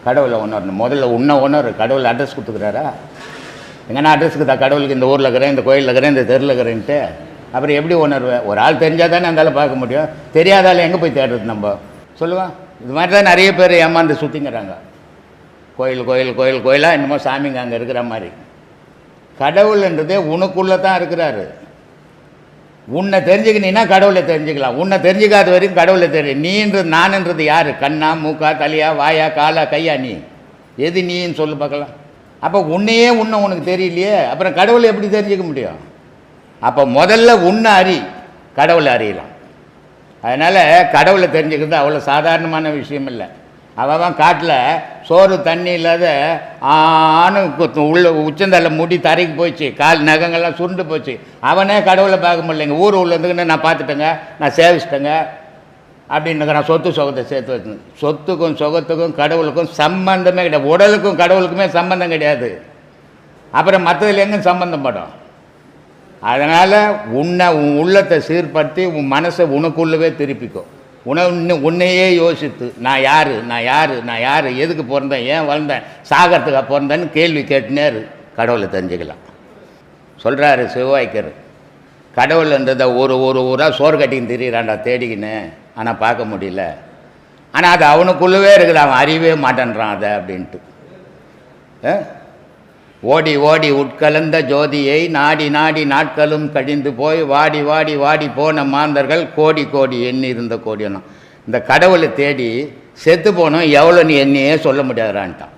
கடவுளை உணரணும். முதல்ல உணரு. கடவுள் அட்ரஸ் கொடுத்துக்கிறாரா? எங்கன்னா அட்ரஸுக்கு தான் கடவுளுக்கு இந்த ஊரில் இருக்கிறேன், இந்த கோயிலில் இருக்கிறேன், இந்த தெருவில் இருக்கிறேன்ட்டு அப்புறம் எப்படி உணர்வேன்? ஒரு ஆள் தெரிஞ்சால் தானே அந்த ஆள் பார்க்க முடியும். தெரியாதாலும் எங்கே போய் தேடுறது நம்ம? சொல்லுவான். இது மாதிரி தான் நிறைய பேர் ஏமாந்து சுற்றிங்கிறாங்க. கோயிலாக என்னமோ சாமிங்க அங்கே இருக்கிற மாதிரி. கடவுள்ன்றதே உனக்குள்ளே தான் இருக்கிறாரு. உன்னை தெரிஞ்சுக்கினீன்னா கடவுளை தெரிஞ்சுக்கலாம். உன்னை தெரிஞ்சுக்காத வரைக்கும் கடவுளை தெரியும். நீன்றது நானுன்றது யார்? கண்ணா, மூக்கா, தலையா, வாயா, காலா, கையா? நீ எது நீன்னு சொல்லு பார்க்கலாம். அப்போ உன்னையே உனக்கு தெரியலையே, அப்புறம் கடவுளை எப்படி தெரிஞ்சுக்க முடியும்? அப்போ முதல்ல உன்னை அறி, கடவுளை அறியலாம். அதனால் கடவுளை தெரிஞ்சுக்கிறது அவ்வளோ சாதாரணமான விஷயம் இல்லை. அவன் காட்டில் சோறு தண்ணி இல்லாத உள்ள உச்சந்தலை முடி தரைக்கு போச்சு, கால் நகங்கள்லாம் சுருண்டு போச்சு. அவனே கடவுளை பார்க்க முடியலைங்க. ஊர் உள்ளதுக்குன்னு நான் பார்த்துட்டேங்க, நான் சேவிச்சிட்டேங்க அப்படின்னு நான் சொத்து சுகத்தை சேர்த்து வச்சு. சொத்துக்கும் சுகத்துக்கும் கடவுளுக்கும் சம்பந்தமே கிடையாது. உடலுக்கும் கடவுளுக்குமே சம்பந்தம் கிடையாது. அப்புறம் மற்றதில் எங்கே சம்பந்தம் படும்? அதனால் உன் உள்ளத்தை சீர்படுத்தி உன் மனசை உனக்குள்ளவே திருப்பிக்கும். உன்னையே யோசித்து நான் யார், எதுக்கு பிறந்தேன், ஏன் வளர்ந்தேன், சாகரத்துக்காக பிறந்தேன்னு கேள்வி கேட்டுனேரு. கடவுளை தெரிஞ்சுக்கலாம். சொல்கிறாரு சிவவாய்க்கர், கடவுள்ன்றதை ஒரு ஊராக சோறு கட்டின்னு திரியிறான்டா தேடிக்கின்னு, ஆனால் பார்க்க முடியல. ஆனால் அது அவனுக்குள்ளவே இருக்குது, அவன் அறியவே மாட்டேன்றான் அதை அப்படின்ட்டு. ஓடி ஓடி உட்கலந்த ஜோதியை நாடி நாட்களும் கழிந்து போய் வாடி போன மாந்தர்கள் கோடி எண்ணி இருந்த கோடியனும். இந்த கடவுளை தேடி செத்து போனோம் எவ்வளோ நீ என்னையே சொல்ல முடியாதான்ட்டான்.